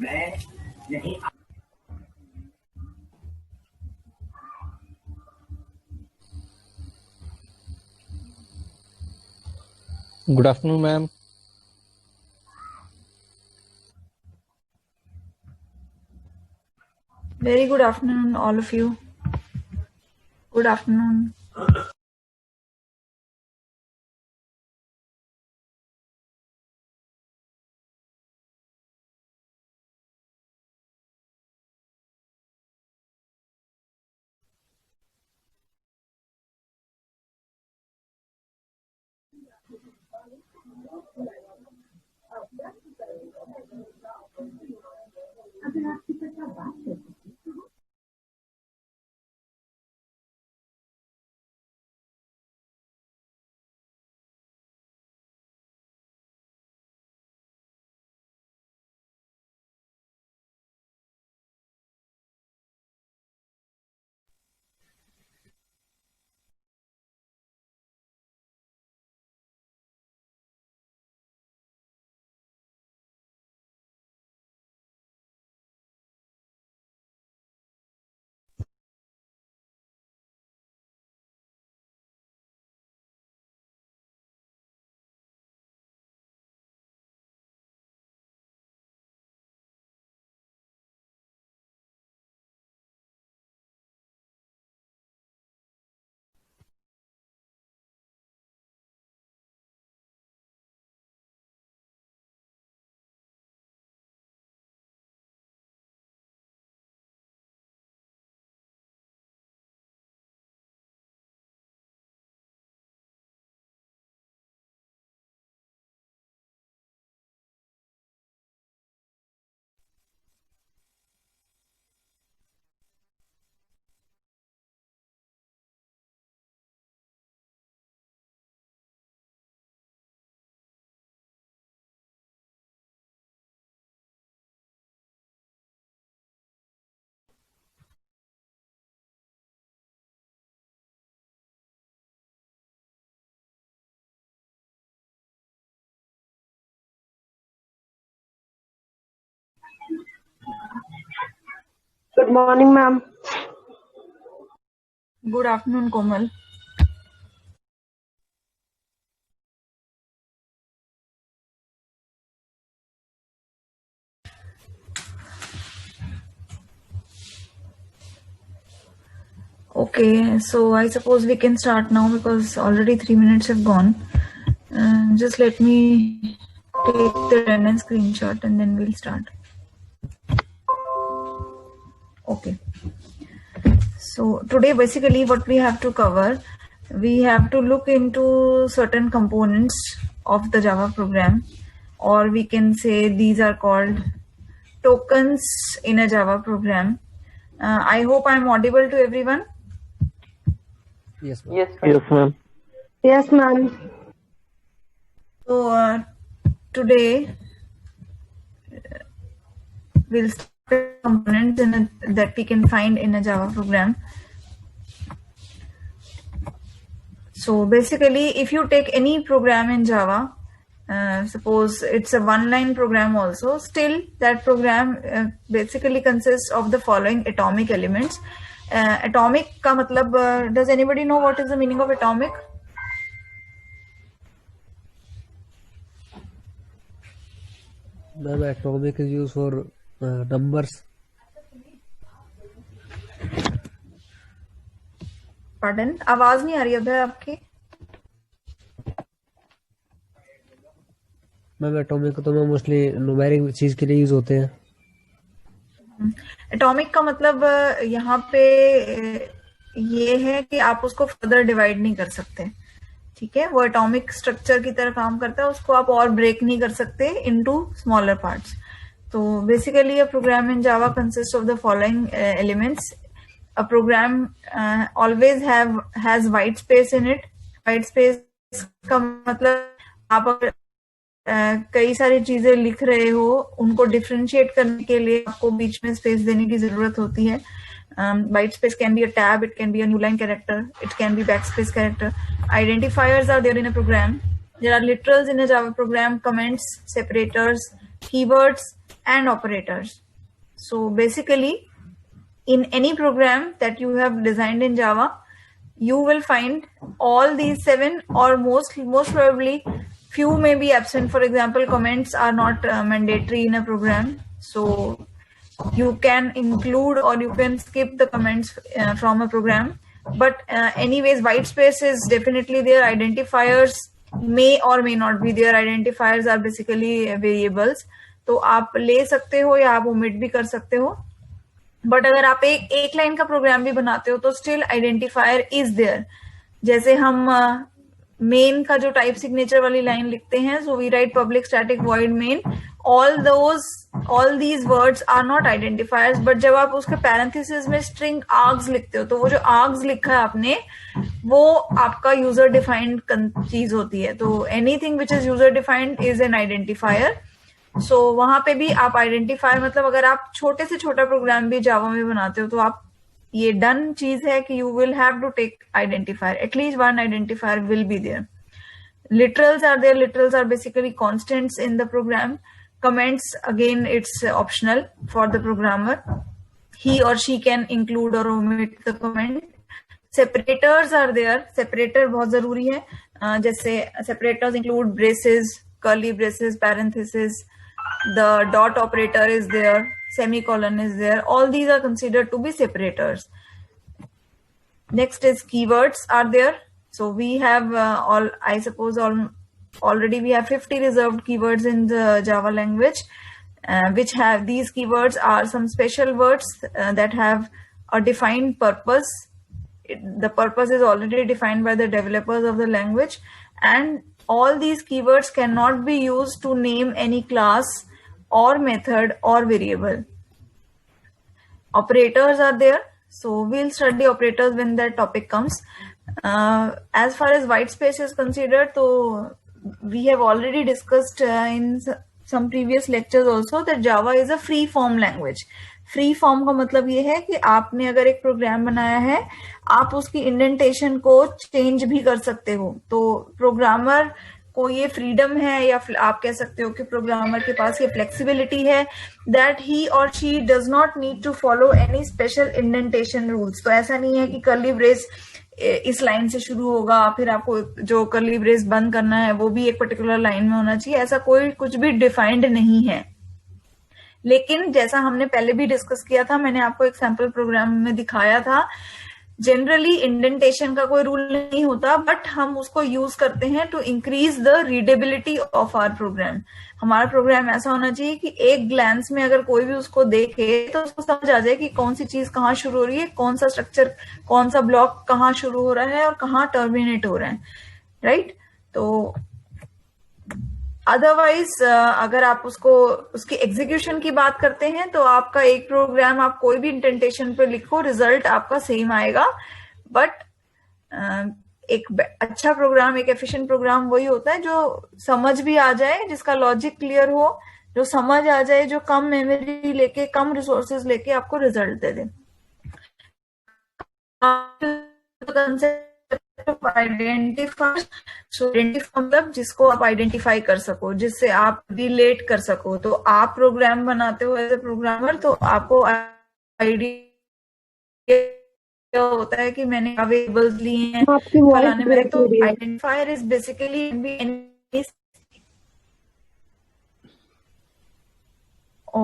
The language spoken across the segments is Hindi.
Good afternoon, ma'am. Very good afternoon, all of you. Good afternoon. Good morning, ma'am. Good afternoon, Komal. Okay, so I suppose we can start now because already 3 minutes have gone. Just let me take the attendance screenshot and then we'll start. Okay. So today basically what we have to cover, we have to look into certain components of the Java program, or we can say these are called tokens in a Java program. I hope I'm audible to everyone. Yes, ma'am. Yes, ma'am. Yes, ma'am. So today we'll start with components that we can find in a Java program. So basically, if you take any program in Java, suppose it's a one-line program also, still that program basically consists of the following atomic elements. Atomic का मतलब, does anybody know what is the meaning of atomic? Ma'am, atomic is used for numbers. Pardon? आवाज नहीं आ रही है आपकी? मैम एटॉमिक तो मैं मोस्टली न्यूमेरिक चीज के लिए यूज होते हैं. एटॉमिक का मतलब यहाँ पे ये है कि आप उसको फर्दर डिवाइड नहीं कर सकते. ठीक है, वो एटॉमिक स्ट्रक्चर की तरह काम करता है, उसको आप और ब्रेक नहीं कर सकते इनटू स्मॉलर पार्ट्स. तो basically a program in Java consist of the following elements. A program always has white space in it. White space का मतलब आप अगर कई सारी चीजें लिख रहे हो, उनको डिफरेंशिएट करने के लिए आपको बीच में स्पेस देने की जरूरत होती है. White space can be a tab, it can be a new line character, it can be backspace character. Identifiers are there in a program. There are literals in a Java program, comments, separators, keywords, and operators. So basically, in any program that you have designed in Java, you will find all these 7, or most probably few may be absent. For example, comments are not mandatory in a program, so you can include or you can skip the comments from a program. But anyways, white space is definitely there. Identifiers may or may not be there. Identifiers are basically variables, तो आप ले सकते हो या आप omit भी कर सकते हो. बट अगर आप एक लाइन का प्रोग्राम भी बनाते हो तो स्टिल आइडेंटिफायर इज देयर. जैसे हम मेन का जो टाइप सिग्नेचर वाली लाइन लिखते हैं, so we write public static void main, all these words are not identifiers. But जब आप उसके पैरेंथेसिस में स्ट्रिंग आर्ग्स लिखते हो, तो वो जो आर्ग्स लिखा है आपने, वो आपका यूजर डिफाइंड चीज होती है. तो anything which is user defined is an identifier. So वहां पे भी आप आइडेंटिफायर, मतलब अगर आप छोटे से छोटा प्रोग्राम भी जावा में बनाते हो, तो आप ये डन चीज है कि you will have to take identifier. At least one identifier will be there. Literals are there. Literals are basically constants in the program. Comments again it's optional for the programmer. He और शी कैन इंक्लूड और omit the comment. Separators are there. Separator बहुत जरूरी है. जैसे separators include braces, curly braces, parenthesis, the dot operator is there, semicolon is there. All these are considered to be separators. Next is keywords are there. So we have already we have 50 reserved keywords in the Java language, which have, these keywords are some special words that have a defined purpose. The purpose is already defined by the developers of the language, and all these keywords cannot be used to name any class or method or variable. Operators are there. So we'll study operators when that topic comes. As far as white space is considered, so we have already discussed in some previous lectures also that Java is a free form language. Free form का मतलब ये है कि आपने अगर एक प्रोग्राम बनाया है, आप उसकी इंडेंटेशन को चेंज भी कर सकते हो. तो प्रोग्रामर को ये फ्रीडम है, या आप कह सकते हो कि प्रोग्रामर के पास ये फ्लेक्सिबिलिटी है दैट ही और she does not need to follow any special indentation rules. तो ऐसा नहीं है कि कर्ली ब्रेस इस लाइन से शुरू होगा, फिर आपको जो कर्ली ब्रेस बंद करना है वो भी एक पर्टिकुलर लाइन में होना चाहिए. ऐसा कोई कुछ भी डिफाइंड नहीं है. लेकिन जैसा हमने पहले भी डिस्कस किया था, मैंने आपको एक सैम्पल प्रोग्राम में दिखाया था, जनरली इंडेंटेशन का कोई रूल नहीं होता, बट हम उसको यूज करते हैं to increase the readability of our program. हमारा प्रोग्राम ऐसा होना चाहिए कि एक ग्लैंस में अगर कोई भी उसको देखे तो उसको समझ आ जाए कि कौन सी चीज कहाँ शुरू हो रही है, कौन सा स्ट्रक्चर, कौन सा ब्लॉक कहाँ शुरू हो रहा है और कहाँ टर्मिनेट हो रहा है. राइट. तो अदरवाइज अगर आप उसकी एग्जीक्यूशन की बात करते हैं, तो आपका एक प्रोग्राम आप कोई भी इंडेंटेशन पे लिखो, रिजल्ट आपका सेम आएगा. बट एक अच्छा प्रोग्राम, एक एफिशिएंट प्रोग्राम वही होता है जो समझ भी आ जाए, जिसका लॉजिक क्लियर हो, जो समझ आ जाए, जो कम मेमोरी लेके, कम रिसोर्सेज लेके आपको रिजल्ट दे दे. आइडेंटिफाई, मतलब जिसको आप आइडेंटिफाई कर सको, जिससे आप रिलेट कर सको. तो आप प्रोग्राम बनाते हो एज ए प्रोग्रामर, तो आपको आइडिया होता है कि मैंने वेरिएबल्स लिए हैं फलाने में. तो identifier is basically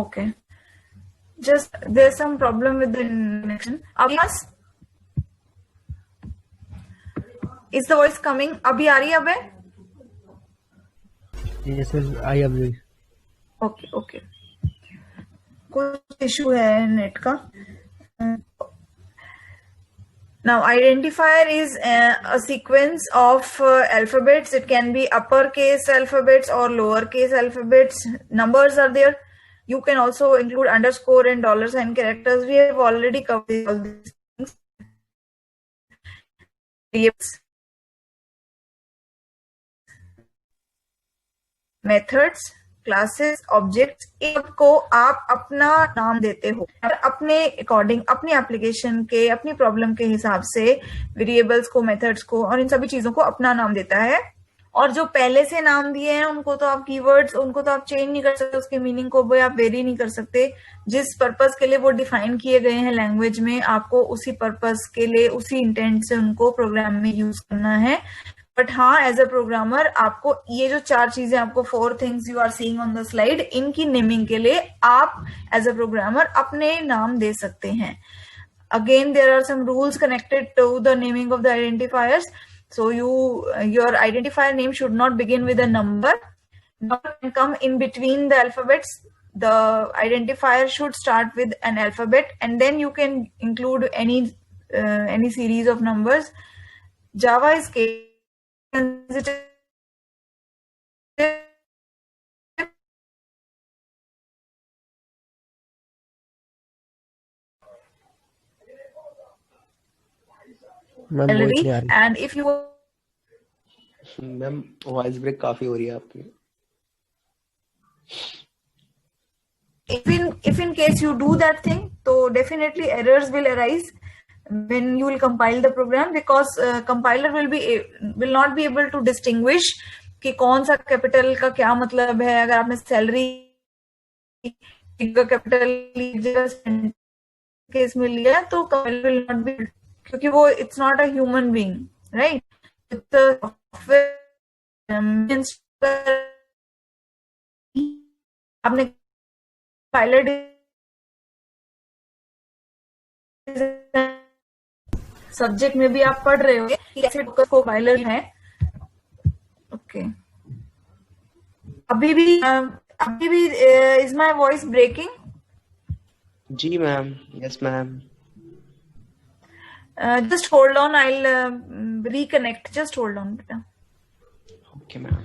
okay. Just there some problem with the connection. अब Is the voice coming? अभी आ रही है? अब Yes, I am. Okay okay. कुछ इशू है नेट का. Now identifier is a sequence of alphabets. It can be uppercase alphabets or lowercase alphabets. Numbers are there. You can also include underscore and dollar sign characters. We have already covered all these things. Methods, classes, objects, इनको आप अपना नाम देते हो अपने अकॉर्डिंग, अपनी एप्लीकेशन के, अपनी प्रॉब्लम के हिसाब से वेरिएबल्स को, मेथड्स को और इन सभी चीजों को अपना नाम देता है. और जो पहले से नाम दिए हैं उनको तो आप कीवर्ड्स, उनको तो आप चेंज नहीं कर सकते, उसके मीनिंग को भी आप वेरी नहीं कर सकते। जिस पर्पस के लिए वो डिफाइन किए गए हैं लैंग्वेज में, आपको उसी पर्पस के लिए, उसी इंटेंट से उनको प्रोग्राम में यूज करना है। बट हाँ, एज अ प्रोग्रामर आपको ये जो 4 चीजें, आपको 4 things you are seeing on the slide, इनकी नेमिंग के लिए आप एज अ प्रोग्रामर अपने नाम दे सकते हैं। Again, there are some rules connected to the naming of the identifiers. So your identifier name should not begin with a number, nor can come in between the alphabets. The identifier should start with an alphabet, and then you can include any series of numbers. Java is case sensitive. Ma'am voice नहीं आ रही। And if you ma'am voice break काफी हो रही है आपकी। if in case you do that thing, so definitely errors will arise when you will compile the program, because compiler will not be able to distinguish कि कौन सा कैपिटल का क्या मतलब है। अगर आपने सैलरी का कैपिटल केस में लिया तो कंपाइलर विल नॉट बी, क्योंकि वो it's not a human being, right. आपने पायलट सब्जेक्ट में भी आप पढ़ रहे होंगे कि कैसे को पायलट है। ओके, अभी भी इज माय वॉइस ब्रेकिंग? जी ma'am, yes ma'am. Just hold on, I'll reconnect. Just hold on, beta. Okay ma'am.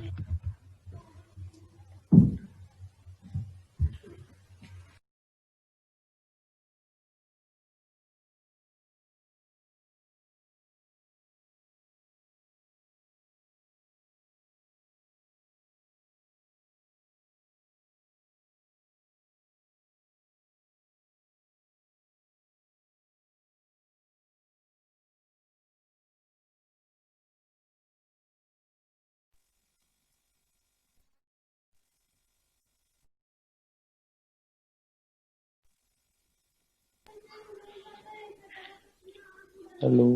Hello.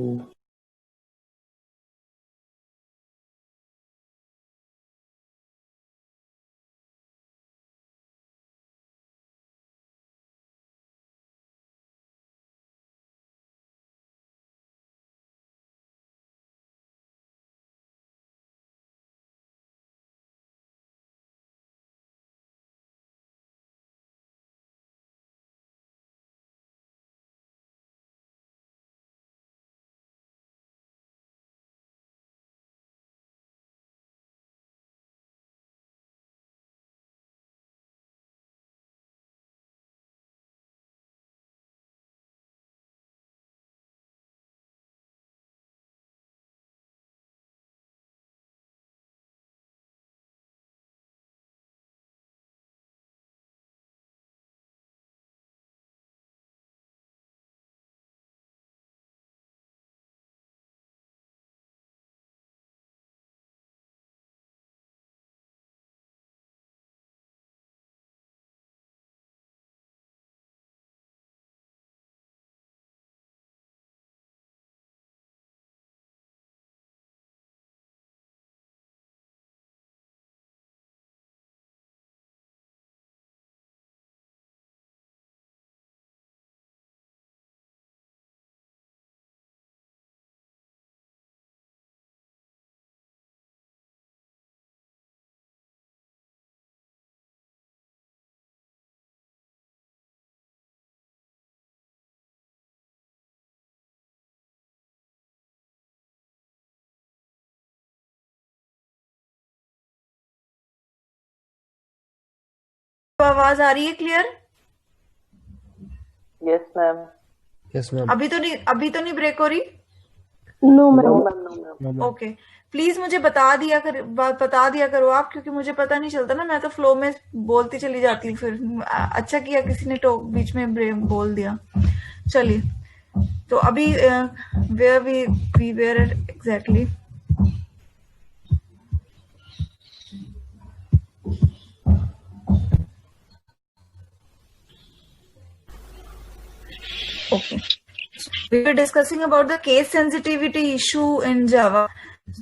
आवाज आ रही है clear? Yes ma'am. Yes ma'am. अभी तो नहीं ब्रेक हो रही? No no ma'am. Ma'am, no ma'am. Okay, please मुझे बता दिया करो आप, क्योंकि मुझे पता नहीं चलता ना, मैं तो फ्लो में बोलती चली जाती हूँ। फिर अच्छा किया किसी ने बीच में बोल दिया। चलिए, तो अभी where we were exactly. Okay. We were discussing about the case sensitivity issue in Java.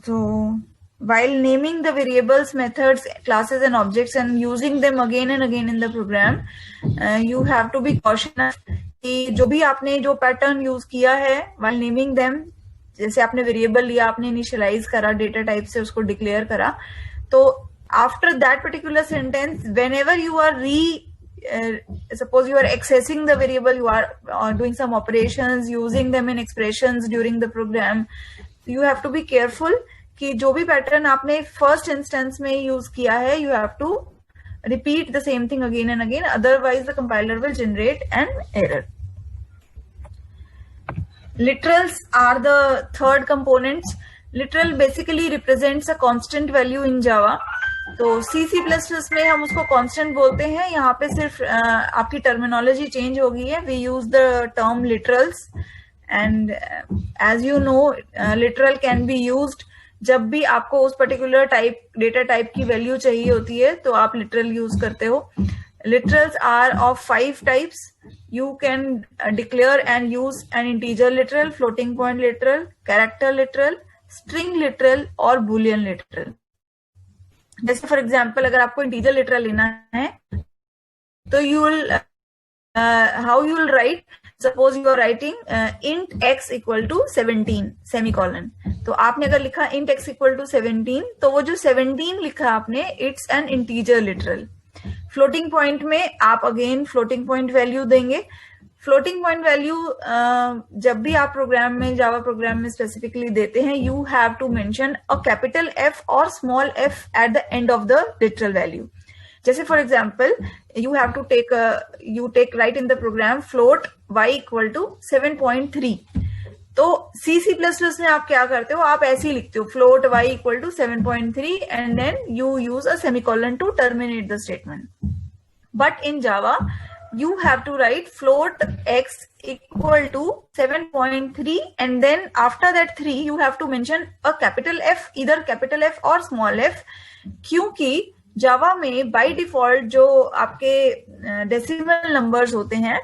So while naming the variables, methods, classes and objects and using them again and again in the program, you have to be cautious कि जो भी आपने जो पैटर्न यूज किया है while naming them, जैसे आपने वेरिएबल लिया, आपने इनिशियलाइज करा, डेटा टाइप से उसको डिक्लेयर करा, तो after that particular sentence whenever you are suppose you are accessing the variable, you are doing some operations, using them in expressions during the program, you have to be careful कि जो भी पैटर्न आपने फर्स्ट इंस्टेंस में यूज किया है, you have to repeat the same thing again and again, otherwise the compiler will generate an error. Literals are the third components. Literal basically represents a constant value in Java. तो C++ में हम उसको constant बोलते हैं. यहाँ पे सिर्फ आपकी टर्मिनोलॉजी चेंज हो गई है. We use the term literals, and as you know, literal can be used जब भी आपको उस पर्टिकुलर टाइप डेटा टाइप की वैल्यू चाहिए होती है तो आप लिटरल यूज करते हो. Literals are of 5 types. You can declare and use an integer literal, floating point literal, character literal, string literal और boolean literal. जैसे फॉर एग्जाम्पल अगर आपको इंटीजर लिटरल लेना है तो you will how you will write, suppose you are writing int x equal to 17 semicolon. तो आपने अगर लिखा int x equal to 17 तो वो जो 17 लिखा आपने it's an integer literal. Floating point में आप अगेन फ्लोटिंग पॉइंट वैल्यू देंगे. फ्लोटिंग पॉइंट वैल्यू जब भी आप प्रोग्राम में जावा प्रोग्राम में स्पेसिफिकली देते हैं, you have to mention a capital F और small F at the end of the literal value. जैसे for example you have to take write in the program float y equal to 7.3. तो C++ में आप क्या करते हो, आप ऐसे ही लिखते हो float y equal to 7.3 and then you use a semicolon to terminate the statement. But in Java you have to write float x equal to 7.3 and then after that 3 you have to mention a capital F, either capital F or small f, क्योंकि जावा में by default जो आपके डेसिमल नंबर्स होते हैं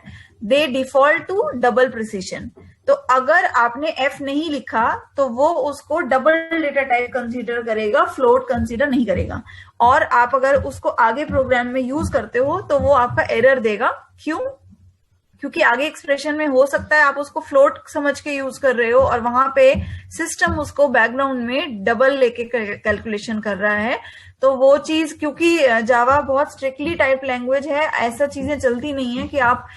they default to double precision. तो अगर आपने f नहीं लिखा तो वो उसको डबल डेटा टाइप कंसीडर करेगा, फ्लोट कंसीडर नहीं करेगा. और आप अगर उसको आगे प्रोग्राम में यूज करते हो तो वो आपका एरर देगा. क्यों? क्योंकि आगे एक्सप्रेशन में हो सकता है आप उसको फ्लोट समझ के यूज कर रहे हो और वहां पे सिस्टम उसको बैकग्राउंड में डबल लेके कैलकुलेशन कर रहा है. तो वो चीज, क्योंकि जावा बहुत स्ट्रिक्टली टाइप लैंग्वेज है, ऐसा चीजें चलती नहीं है कि आप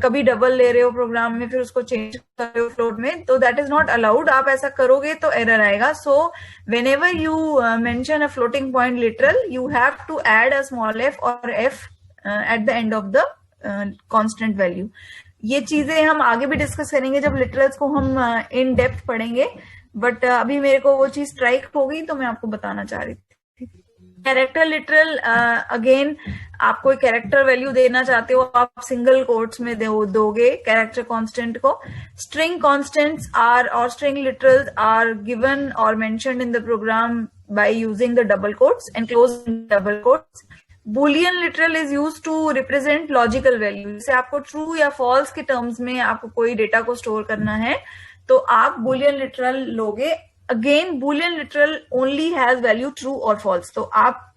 कभी डबल ले रहे हो प्रोग्राम में फिर उसको चेंज कर रहे हो फ्लोट में, तो दैट इज नॉट अलाउड. आप ऐसा करोगे तो एरर आएगा. सो whenever you mention a floating point literal, you have to add a small f or f at the end of the constant value. ये चीजें हम आगे भी डिस्कस करेंगे जब लिटरल्स को हम इन डेप्थ पढ़ेंगे, बट अभी मेरे को वो चीज स्ट्राइक हो गई तो मैं आपको बताना चाह रही थी. कैरेक्टर लिटरल, अगेन आप कोई कैरेक्टर वैल्यू देना चाहते हो, आप सिंगल कोट्स में दोगे कैरेक्टर कांस्टेंट को. स्ट्रिंग कांस्टेंट्स आर और स्ट्रिंग लिटरल्स आर गिवन और mentioned in the program by using the double quotes, enclosed double quotes. Boolean literal is used to represent logical value. जैसे आपको ट्रू या फॉल्स के टर्म्स में आपको कोई डेटा को स्टोर करना है तो आप Boolean literal लोगे. Again Boolean literal only has value true और false. तो आप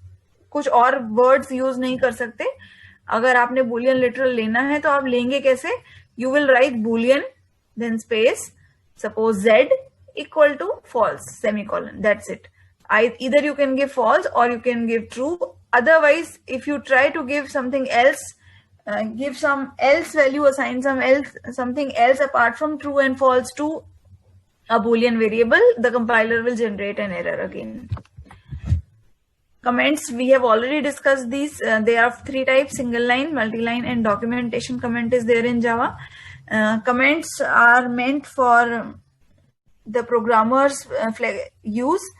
कुछ और वर्ड्स यूज नहीं कर सकते. अगर आपने Boolean literal लेना है तो आप लेंगे कैसे? You will write Boolean then space suppose z equal to false semicolon. That's it. Either you can give false or you can give true. Otherwise, if you try to give something else, give some else value, assign something else apart from true and false to a Boolean variable, the compiler will generate an error again. Comments, we have already discussed these. There are 3 types: single line, multi-line, and documentation comment is there in Java. Comments are meant for the programmer's use.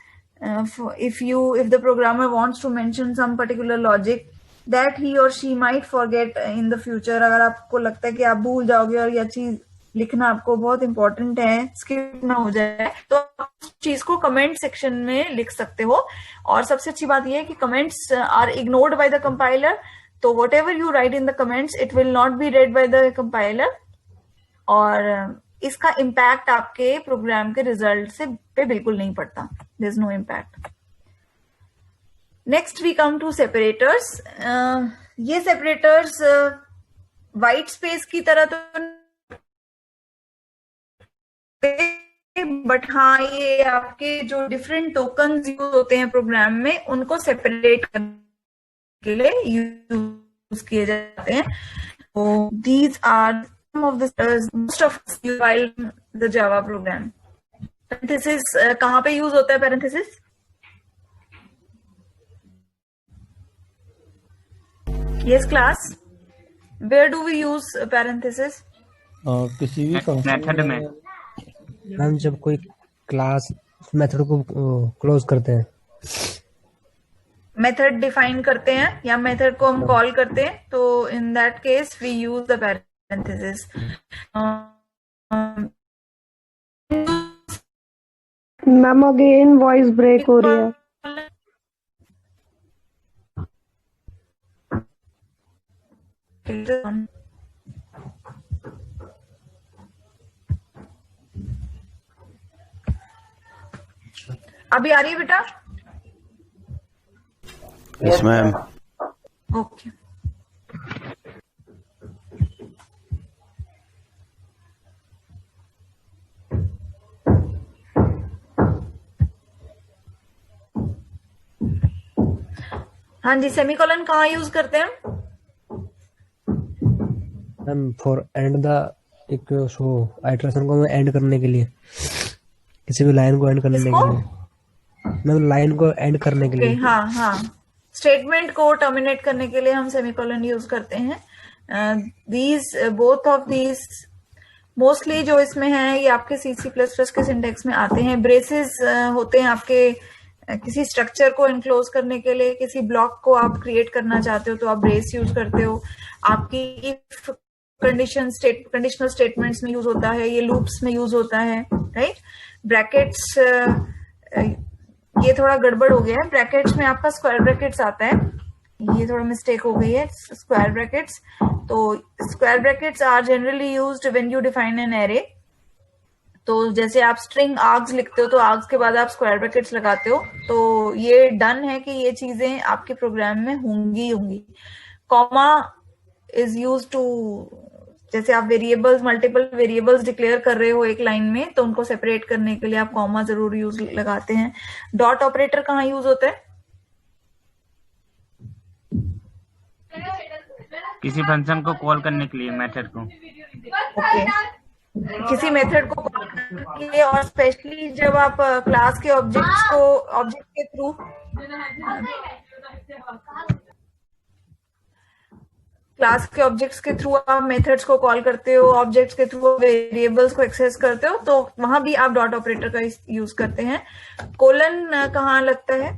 If the programmer wants to mention some particular logic that he or she might forget in the future, अगर आपको लगता है कि आप भूल जाओगे और यह चीज लिखना आपको बहुत इंपॉर्टेंट है, स्किप ना हो जाए, तो आप उस चीज को कमेंट सेक्शन में लिख सकते हो. और सबसे अच्छी बात यह है कि comments are ignored by the compiler. तो whatever you write in the comments, it will not be read by the compiler. और इसका इम्पैक्ट आपके प्रोग्राम के रिजल्ट से पे बिल्कुल नहीं पड़ता. There is no impact. Next we come to separators. ये सेपरेटर्स वाइट स्पेस की तरह तो, बट हाँ ये आपके जो डिफरेंट टोकन्स यूज होते हैं प्रोग्राम में उनको सेपरेट करने के लिए यूज किए जाते हैं. तो these are some of the most of while the Java program. Parenthesis कहाँ पे यूज होता है? Parenthesis yes class, where do we use parenthesis? किसी भी मेथड में. मैम जब कोई क्लास मेथड को क्लोज करते हैं, मेथड डिफाइन करते हैं या मेथड को हम कॉल करते हैं, तो in that case we use the parenthesis. Ma'am again voice break हो रही है. अभी आ रही है बेटा? Yes ma'am. ओके. हाँ जी, सेमीकोलन कहाँ यूज करते हैं? मैम फॉर एंड द एक शो आइटरेशन को एंड करने के लिए, किसी भी लाइन को एंड करने के किसको? लिए. मैम लाइन को एंड करने के लिए. हाँ हाँ, स्टेटमेंट को टर्मिनेट करने के लिए हम सेमीकोलन यूज करते हैं. These both of these mostly जो इसमें है ये आपके C++ के सिंटेक्स में आते हैं. ब्रेसेस होते हैं आपके किसी स्ट्रक्चर को इनक्लोज करने के लिए. किसी ब्लॉक को आप क्रिएट करना चाहते हो तो आप ब्रेस यूज करते हो. आपकी इफ कंडीशनल स्टेटमेंट्स में यूज होता है, ये लूप्स में यूज होता है, राइट. ब्रैकेट्स, ये थोड़ा गड़बड़ हो गया है. ब्रैकेट्स में आपका स्क्वायर ब्रैकेट्स आता है, ये थोड़ा मिस्टेक हो गई है. स्क्वायर ब्रैकेट्स, तो square brackets are generally used when you define an array. तो जैसे आप स्ट्रिंग आर्ग्स लिखते हो तो आर्ग्स के बाद आप स्क्वायर ब्रैकेट्स लगाते हो, तो ये डन है कि ये चीजें आपके प्रोग्राम में होंगी. कॉमा इज यूज्ड टू, जैसे आप वेरिएबल्स, मल्टीपल वेरिएबल्स डिक्लेयर कर रहे हो एक लाइन में, तो उनको सेपरेट करने के लिए आप कॉमा जरूर यूज लगाते हैं. डॉट ऑपरेटर कहाँ यूज होता है? किसी फंक्शन को कॉल करने के लिए, मेथड को. ओके, किसी मेथड को कॉल करने के लिए, और स्पेशली जब आप क्लास के ऑब्जेक्ट के थ्रू ऑब्जेक्ट्स के थ्रू आप मेथड्स को कॉल करते हो, ऑब्जेक्ट्स के थ्रू वेरिएबल्स को एक्सेस करते हो, तो वहां भी आप डॉट ऑपरेटर का यूज करते हैं. कोलन कहाँ लगता है?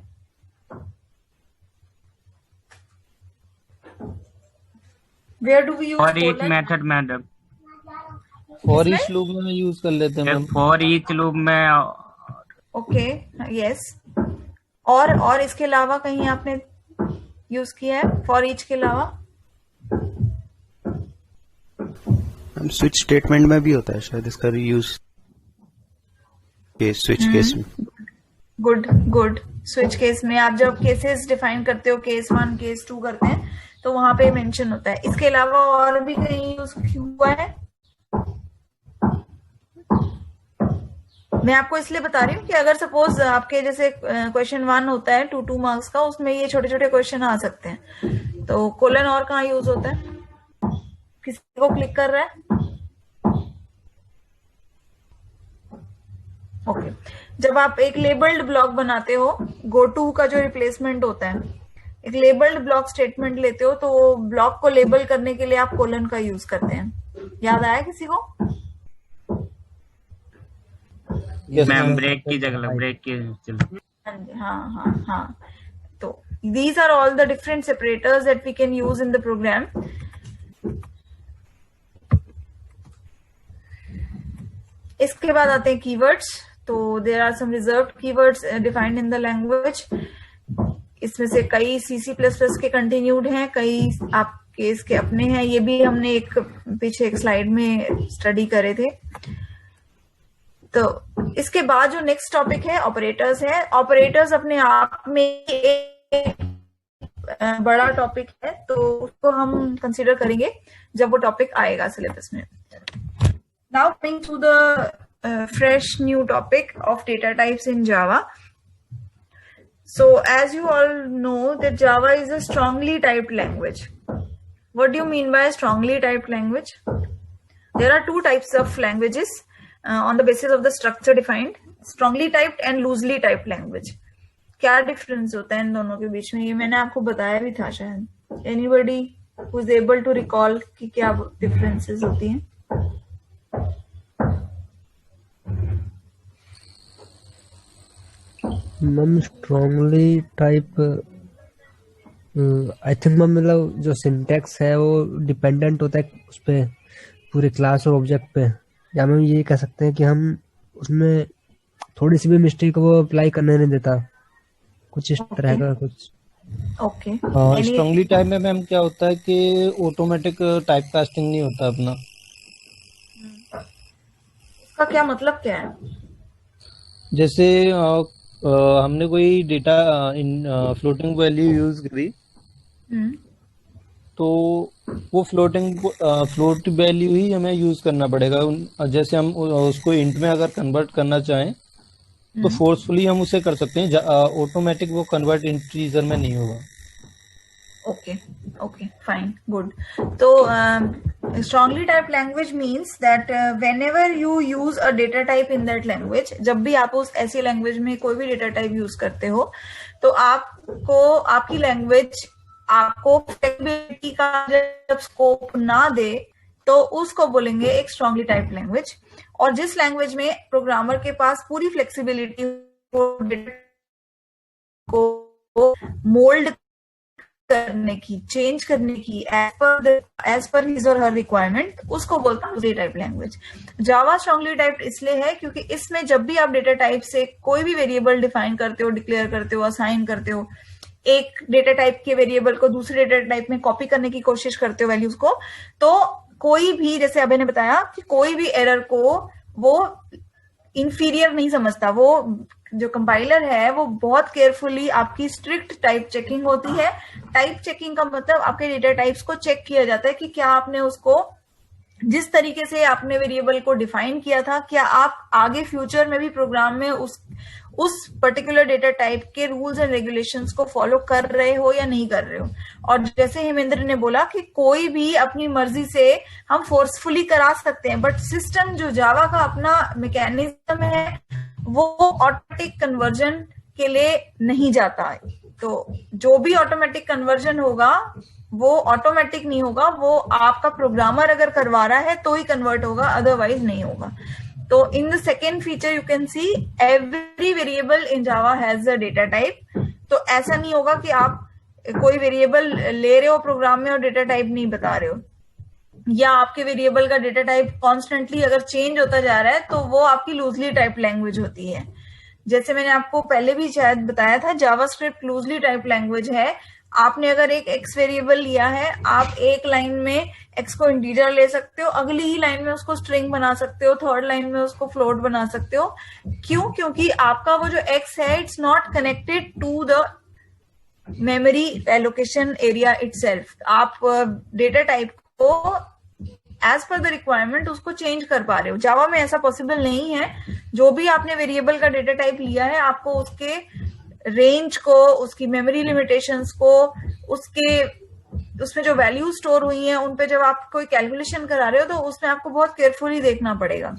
Where do we use for each colon? Method madam. For each loop में यूज कर लेते हैं मैम. फॉर ईच लूप में. Okay, yes. और इसके अलावा कहीं आपने यूज किया है फॉर ईच के अलावा? हम स्विच स्टेटमेंट में भी होता है शायद इसका यूज, केस स्विच केस में. गुड. स्विच केस में आप जब केसेस डिफाइन करते हो, केस 1 केस 2 करते हैं, तो वहां पे मेंशन होता है. इसके अलावा और भी कहीं यूज हुआ है? मैं आपको इसलिए बता रही हूँ कि अगर सपोज आपके जैसे क्वेश्चन 1 होता है 2 मार्क्स का, उसमें ये छोटे छोटे क्वेश्चन आ सकते हैं. तो कोलन और कहाँ यूज होता है? किसी को क्लिक कर रहा है? ओके. जब आप एक लेबल्ड ब्लॉक बनाते हो, गो टू का जो रिप्लेसमेंट होता है, एक लेबल्ड ब्लॉक स्टेटमेंट लेते हो, तो वो ब्लॉक को लेबल करने के लिए आप कोलन का यूज करते हैं. याद आया किसी को? मैम ब्रेक की जगह ब्रेक की चलो. हाँ. तो these are all the different separators that we can use in the program. इसके बाद आते हैं कीवर्ड्स. तो there are some reserved keywords defined in the language. इसमें से कई C++ के कंटिन्यूड हैं, कई केस के अपने हैं, ये भी हमने एक पीछे एक स्लाइड में स्टडी करे थे। तो इसके बाद जो नेक्स्ट टॉपिक है ऑपरेटर्स है। ऑपरेटर्स अपने आप में एक बड़ा टॉपिक है, तो उसको हम कंसीडर करेंगे जब वो टॉपिक आएगा सिलेबस में। Now coming to the fresh new topic of data types in Java. So as you all know that Java is a strongly typed language. What do you mean by strongly typed language? There are two types of languages on the basis of the structure defined, strongly typed and loosely typed language. क्या डिफरेंस होता है इन दोनों के बीच में, ये मैंने आपको बताया भी था शायद। Anybody who is able to recall कि क्या डिफरेंसेस होती हैं? Ma'am strongly type I think ma'am मतलब जो सिंटैक्स है वो डिपेंडेंट होता है उस पे, पूरे क्लास और ऑब्जेक्ट पे, या मैम ये कह सकते हैं कि हम उसमें थोड़ी सी भी मिस्टेक वो अप्लाई करने नहीं देता, कुछ इस तरह का कुछ। ओके, स्ट्रांगली टाइप में मैम क्या होता है कि ऑटोमेटिक टाइप कास्टिंग नहीं होता अपना। इसका क्या मतलब क्या है? जैसे हमने कोई डेटा फ्लोटिंग वैल्यू यूज करी, तो वो फ्लोट वैल्यू ही हमें यूज करना पड़ेगा। जैसे हम उसको इंट में अगर कन्वर्ट करना चाहें तो फोर्सफुली हम उसे कर सकते हैं, ऑटोमेटिक वो कन्वर्ट इंटीजर में नहीं होगा। Okay okay, fine, good. तो strongly typed language means that whenever you use a data type in that language, जब भी आप उस ऐसी लैंग्वेज में कोई भी डेटा टाइप यूज करते हो, तो आपको आपकी लैंग्वेज आपको फ्लेक्सिबिलिटी का जब स्कोप ना दे तो उसको बोलेंगे एक स्ट्रांगली टाइप्ड लैंग्वेज। और जिस लैंग्वेज में प्रोग्रामर के पास पूरी फ्लेक्सिबिलिटी को मोल्ड करने की, चेंज करने की एज पर हिज और हर रिक्वायरमेंट, उसको बोलता हूँ टाइप लैंग्वेज। जावा स्ट्रांगली टाइप्ड इसलिए है क्योंकि इसमें जब भी आप डेटा टाइप से कोई भी वेरिएबल डिफाइन करते हो, डिक्लेयर करते हो, असाइन करते हो, एक डेटा टाइप के वेरिएबल को दूसरे डेटा टाइप में कॉपी करने की कोशिश करते हो वैल्यूज को, तो कोई भी, जैसे अभय ने बताया कि कोई भी एरर को वो इंफीरियर नहीं समझता। वो जो कंपाइलर है वो बहुत केयरफुली आपकी स्ट्रिक्ट टाइप चेकिंग होती है। टाइप चेकिंग का मतलब आपके डेटा टाइप्स को चेक किया जाता है कि क्या आपने उसको जिस तरीके से आपने वेरिएबल को डिफाइन किया था, क्या आप आगे फ्यूचर में भी प्रोग्राम में उस पर्टिकुलर डेटा टाइप के रूल्स एंड रेगुलेशंस को फॉलो कर रहे हो या नहीं कर रहे हो। और जैसे हेमेंद्र ने बोला कि कोई भी अपनी मर्जी से हम फोर्सफुली करा सकते हैं, बट सिस्टम जो जावा का अपना मैकेनिज्म है वो ऑटोमेटिक कन्वर्जन के लिए नहीं जाता। तो जो भी ऑटोमेटिक कन्वर्जन होगा वो ऑटोमेटिक नहीं होगा, वो आपका प्रोग्रामर अगर करवा रहा है तो ही कन्वर्ट होगा, अदरवाइज नहीं होगा। तो in the second feature you can see every variable in Java has a data type. तो ऐसा नहीं होगा कि आप कोई वेरिएबल ले रहे हो प्रोग्राम में और डेटा टाइप नहीं बता रहे हो, या आपके वेरिएबल का डेटा टाइप कॉन्स्टेंटली अगर चेंज होता जा रहा है तो वो आपकी लूजली टाइप लैंग्वेज होती है। जैसे मैंने आपको पहले भी शायद बताया था, जावास्क्रिप्ट लूजली टाइप लैंग्वेज है। आपने अगर एक एक्स वेरिएबल लिया है, आप एक लाइन में एक्स को इंटीजर ले सकते हो, अगली ही लाइन में उसको स्ट्रिंग बना सकते हो, थर्ड लाइन में उसको फ्लोट बना सकते हो। क्यों? क्योंकि आपका वो जो एक्स है it's not connected to the memory allocation area itself. आप डेटा टाइप को एज पर द रिक्वायरमेंट उसको चेंज कर पा रहे हो। जावा में ऐसा पॉसिबल नहीं है। जो भी आपने वेरिएबल का डेटा टाइप लिया है, आपको उसके रेंज को, उसकी मेमोरी लिमिटेशंस को, उसमें जो वैल्यू स्टोर हुई हैं उन पे जब आप कोई कैलकुलेशन करा रहे हो तो उसमें आपको बहुत केयरफुली देखना पड़ेगा।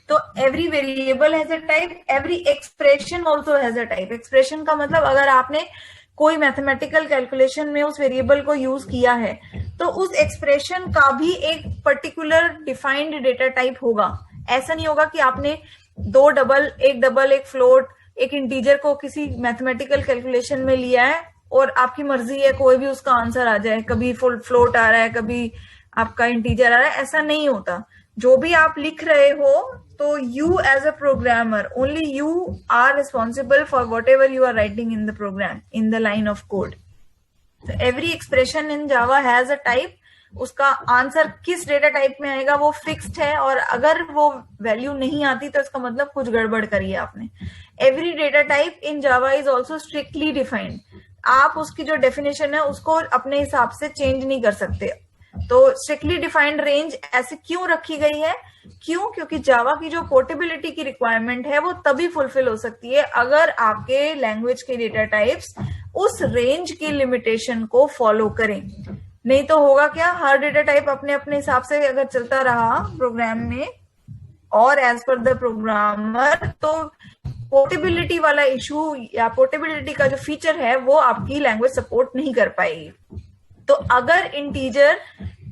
तो every variable has a type, every expression also has a type. Expression का मतलब अगर आपने कोई मैथमेटिकल कैलकुलेशन में उस वेरिएबल को यूज किया है तो उस एक्सप्रेशन का भी एक पर्टिकुलर डिफाइंड डेटा टाइप होगा। ऐसा नहीं होगा कि आपने एक डबल, एक फ्लोट, एक इंटीजर को किसी मैथमेटिकल कैलकुलेशन में लिया है और आपकी मर्जी है कोई भी उसका आंसर आ जाए, कभी फ्लोट आ रहा है, कभी आपका इंटीजर आ रहा है, ऐसा नहीं होता। जो भी आप लिख रहे हो तो you as a programmer, only you are responsible for whatever you are writing in the program, in the line of code. Every expression in Java has a type, उसका आंसर किस डेटा टाइप में आएगा वो फिक्स्ड है, और अगर वो वैल्यू नहीं आती तो इसका मतलब कुछ गड़बड़ करी है आपने। Every data type in Java is also strictly defined, आप उसकी जो डेफिनेशन है उसको अपने हिसाब से चेंज नहीं कर सकते। तो स्ट्रिक्टली डिफाइंड रेंज ऐसे क्यों रखी गई है? क्यों? क्योंकि जावा की जो पोर्टेबिलिटी की रिक्वायरमेंट है वो तभी फुलफिल हो सकती है अगर आपके लैंग्वेज के डेटा टाइप्स उस रेंज की लिमिटेशन को फॉलो करें। नहीं तो होगा क्या, हर डेटा टाइप अपने अपने हिसाब से अगर चलता रहा प्रोग्राम में और एज पर द प्रोग्रामर, तो पोर्टेबिलिटी वाला इशू या पोर्टेबिलिटी का जो फीचर है वो आपकी लैंग्वेज सपोर्ट नहीं कर पाएगी। तो अगर इंटीजर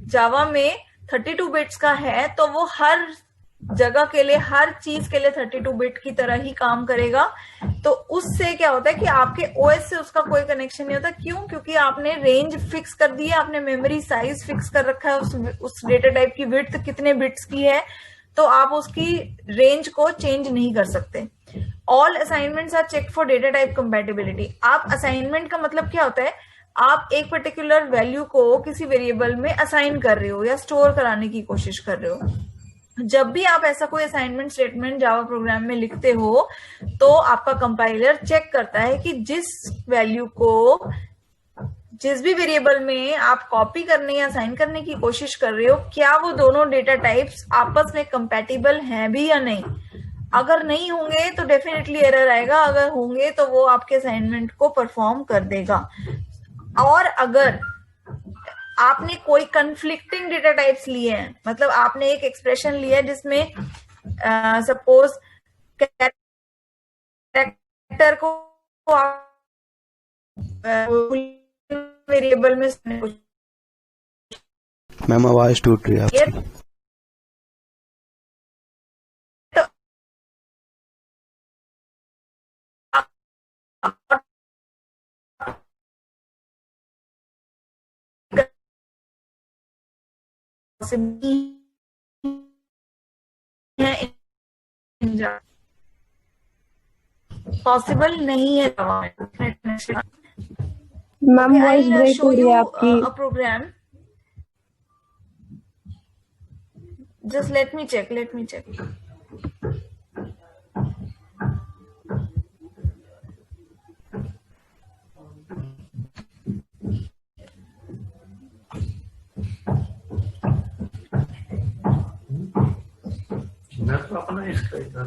जावा में 32 बिट्स का है तो वो हर जगह के लिए, हर चीज के लिए 32 बिट की तरह ही काम करेगा। तो उससे क्या होता है कि आपके ओएस से उसका कोई कनेक्शन नहीं होता। क्यों? क्योंकि आपने रेंज फिक्स कर दी है, आपने मेमोरी साइज फिक्स कर रखा है, उस डेटा टाइप की विड्थ कितने बिट्स की है, तो आप उसकी रेंज को चेंज नहीं कर सकते। All assignments are check for data type compatibility. आप असाइनमेंट का मतलब क्या होता है, आप एक पर्टिकुलर वैल्यू को किसी वेरिएबल में असाइन कर रहे हो या स्टोर कराने की कोशिश कर रहे हो। जब भी आप ऐसा कोई असाइनमेंट स्टेटमेंट जावा प्रोग्राम में लिखते हो तो आपका कंपाइलर चेक करता है कि जिस वैल्यू को जिस भी वेरिएबल में आप कॉपी करने या असाइन करने की कोशिश कर रहे हो, क्या वो दोनों डेटा टाइप्स आपस में कंपैटिबल हैं भी या नहीं। अगर नहीं होंगे तो डेफिनेटली एरर आएगा, अगर होंगे तो वो आपके असाइनमेंट को परफॉर्म कर देगा। और अगर आपने कोई कंफ्लिक्टिंग डेटा टाइप्स लिए हैं, मतलब आपने एक एक्सप्रेशन लिया है जिसमें सपोज कैरेक्टर को आप वेरिएबल में मैम आवाज टूट रही है आपकी। पॉसिबल नहीं है। मैम वॉइस ब्रेक हो रही है आपकी। Program, just let me check. मैं तो अपना इसका ही था।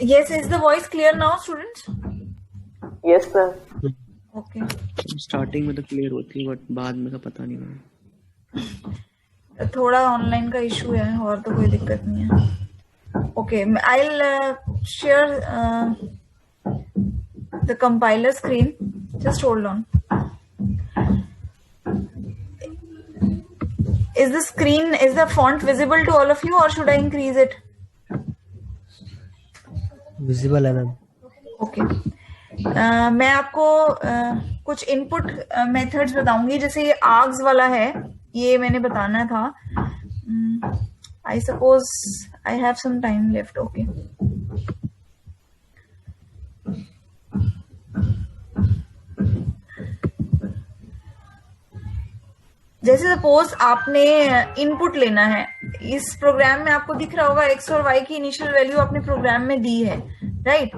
Yes, is the voice clear now, students? Yes, sir. Okay. Starting में तो क्लियर होती है बट बाद में का पता नहीं है। थोड़ा ऑनलाइन का इशू है और तो कोई दिक्कत नहीं है। Okay, I'll share the compiler screen. Just hold on. is the font visible to all of you or should I increase it? Visible है मैम। ओके मैं आपको कुछ इनपुट मेथड्स बताऊंगी। जैसे ये आर्ग्स वाला है, ये मैंने बताना था। I suppose I have some time left. Okay जैसे सपोज आपने इनपुट लेना है, इस प्रोग्राम में आपको दिख रहा होगा एक्स और वाई की इनिशियल वैल्यू आपने प्रोग्राम में दी है, राइट।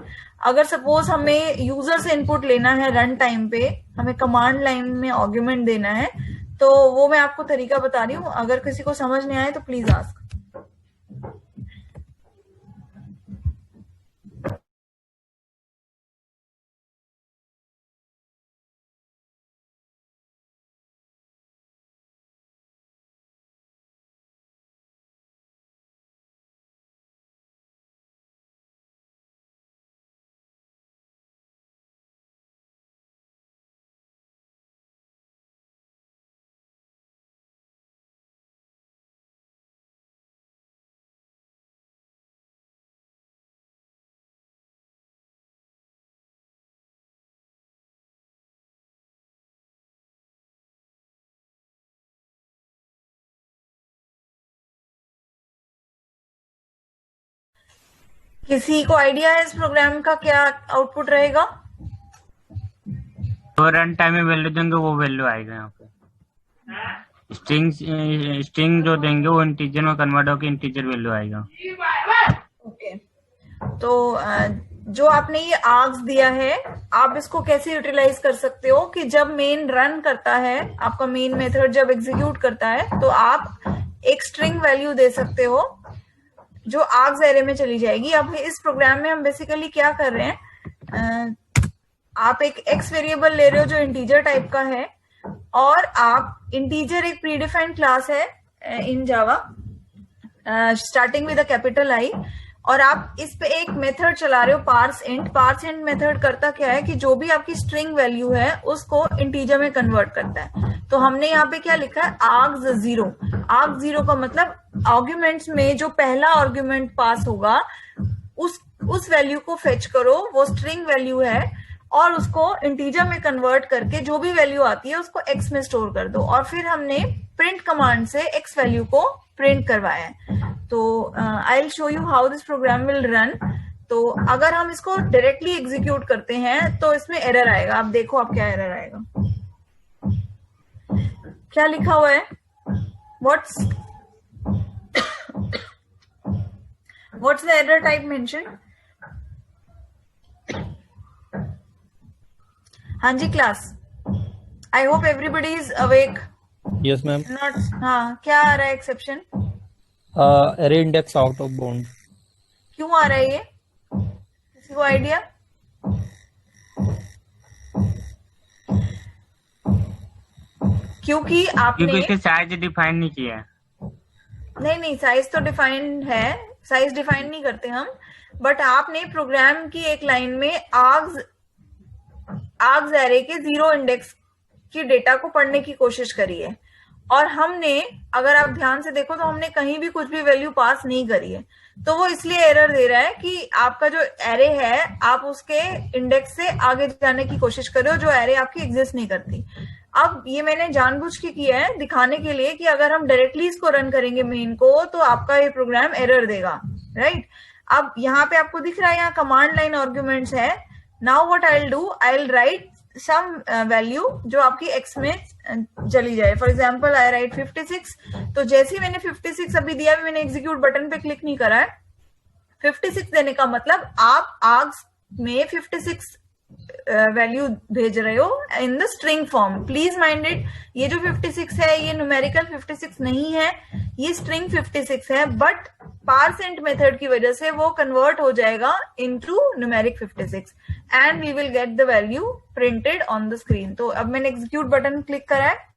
अगर सपोज हमें यूजर से इनपुट लेना है रन टाइम पे, हमें कमांड लाइन में आर्ग्यूमेंट देना है, तो वो मैं आपको तरीका बता रही हूँ। अगर किसी को समझ नहीं आए तो प्लीज आस्क। किसी को आइडिया है इस प्रोग्राम का क्या आउटपुट रहेगा? तो रन टाइम में वैल्यू देंगे वो वैल्यू आएगा यहाँ पे। स्ट्रिंग जो देंगे वो इंटीजर में कन्वर्ट होकर इंटीजर वैल्यू आएगा। ओके तो जो आपने ये आर्ग्स दिया है, आप इसको कैसे यूटिलाइज कर सकते हो कि जब मेन रन करता है, आपका मेन मेथड जब एग्जीक्यूट करता है, तो आप एक स्ट्रिंग वैल्यू दे सकते हो जो आर्ग्स एरे में चली जाएगी। अब इस प्रोग्राम में हम बेसिकली क्या कर रहे हैं, आप एक एक्स वेरिएबल ले रहे हो जो इंटीजर टाइप का है, और आप इंटीजर एक प्रीडिफाइंड क्लास है in Java starting with a capital I, और आप इस पे एक मेथड चला रहे हो parse int. Parse int method करता क्या है कि जो भी आपकी स्ट्रिंग वैल्यू है उसको इंटीजर में कन्वर्ट करता है। तो हमने यहाँ पे क्या लिखा है, आर्ग्स जीरो। आर्ग्स जीरो का मतलब आर्ग्यूमेंट्स में जो पहला आर्ग्यूमेंट पास होगा उस वैल्यू को फेच करो, वो स्ट्रिंग वैल्यू है, और उसको इंटीजर में कन्वर्ट करके जो भी वैल्यू आती है उसको एक्स में स्टोर कर दो। और फिर हमने प्रिंट कमांड से एक्स वैल्यू को प्रिंट करवाया है। तो I will show you how this program will run. तो अगर हम इसको डायरेक्टली एग्जीक्यूट करते हैं तो इसमें एरर आएगा। आप देखो आप क्या एरर आएगा, क्या लिखा हुआ है, what's the error type mentioned? हाँ जी class, I hope everybody is awake. Yes ma'am. Not, हाँ क्या आ रहा है exception? Array index out of bound. क्यों आ रहा है ये, किसी को आइडिया? क्योंकि आपने इसके साइज डिफाइन नहीं किया है। नहीं साइज तो डिफाइंड है, साइज डिफाइन नहीं करते हम, बट आपने प्रोग्राम की एक लाइन में आर्ग्स एरे के जीरो इंडेक्स की डेटा को पढ़ने की कोशिश करी है, और हमने, अगर आप ध्यान से देखो तो हमने कहीं भी कुछ भी वैल्यू पास नहीं करी है। तो वो इसलिए एरर दे रहा है कि आपका जो एरे है आप उसके इंडेक्स से आगे जाने की कोशिश कर रहे हो, जो एरे आपकी एग्जिस्ट नहीं करती। अब ये मैंने जानबूझ के किया है दिखाने के लिए कि अगर हम डायरेक्टली इसको रन करेंगे मेन को तो आपका ये प्रोग्राम एरर देगा, राइट। अब यहाँ पे आपको दिख रहा है, यहाँ कमांड लाइन आर्ग्यूमेंट्स है। Now what I will do, I will write some value जो आपकी एक्स में चली जाए। For example I write 56। तो जैसे ही मैंने 56 अभी दिया, मैंने एग्जीक्यूट बटन पे क्लिक नहीं करा है। 56 देने का मतलब आप आर्ग्स में 56 वैल्यू भेज रहे हो in the string form. Please mind it, ये जो 56 है ये न्यूमेरिकल 56 नहीं है, ये स्ट्रिंग 56 है, बट पार्सेंट मेथड की वजह से वो कन्वर्ट हो जाएगा into numeric 56 and we will get the value printed on the screen. तो अब मैंने एग्जीक्यूट बटन क्लिक करा है,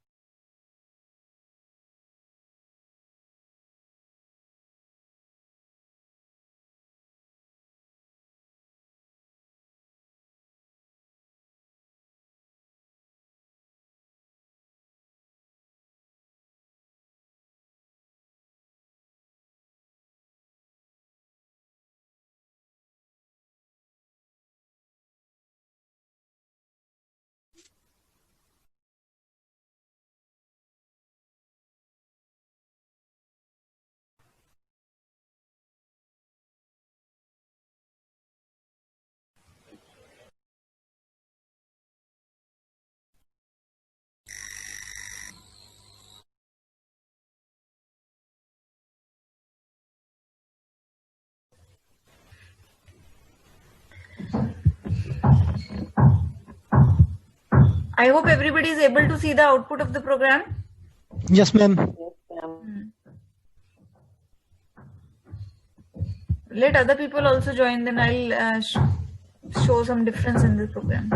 I hope everybody is able to see the output of the program. Yes, ma'am. Let other people also join, then I'll show some difference in the program.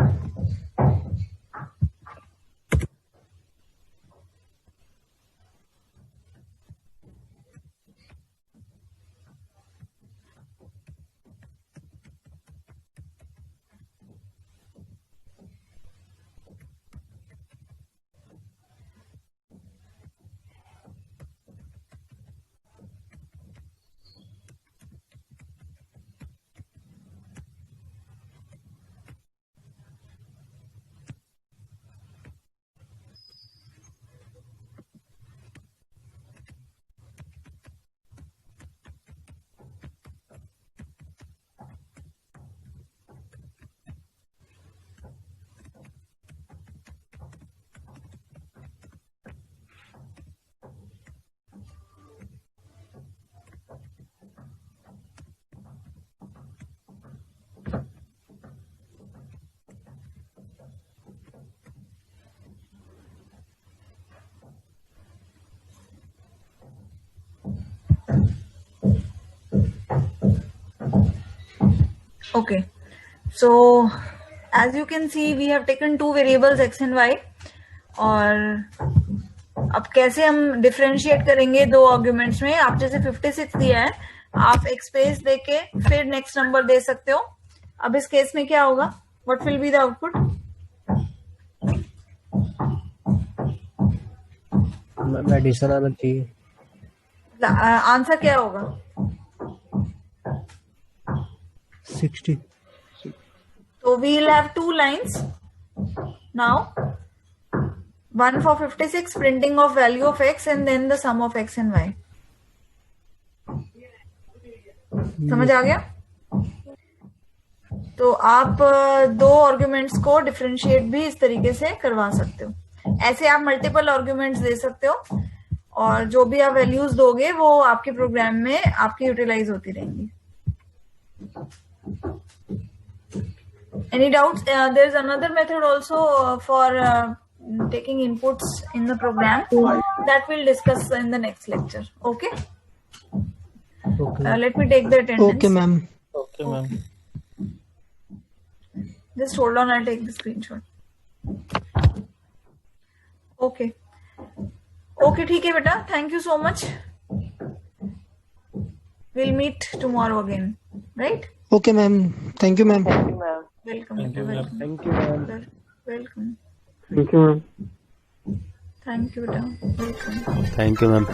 Okay, so as you can see, we have taken two variables x and y. और अब कैसे हम डिफरेंशिएट करेंगे दो आर्ग्यूमेंट्स में? आप जैसे 56 दिया है, आप एक स्पेस देके फिर नेक्स्ट नंबर दे सकते हो. अब इस केस में क्या होगा? What will be the output? Addition आना चाहिए. आंसर क्या होगा? 60. So we'll have two lines now. One for 56, printing of value of x, and then the sum of x and y. समझ आ गया? तो आप दो आर्ग्यूमेंट्स को डिफरेंशिएट भी इस तरीके से करवा सकते हो. ऐसे आप मल्टीपल आर्ग्यूमेंट्स दे सकते हो और जो भी आप वैल्यूज दोगे वो आपके प्रोग्राम में आपकी यूटिलाइज होती रहेंगी. Any doubts? There's another method also for taking inputs in the program that we'll discuss in the next lecture. Okay? Okay. Let me take the attendance. Okay, ma'am. Okay, ma'am. Just hold on, I'll take the screenshot. Okay. Okay, ठीक है बेटा. Thank you so much. We'll meet tomorrow again, right? Okay, ma'am. Thank you, ma'am. Thank you, ma'am. Welcome. Thank you, ma'am. Welcome. Thank you, ma'am. Welcome. Thank you, ma'am. Thank you, beta. Welcome. Thank you, ma'am.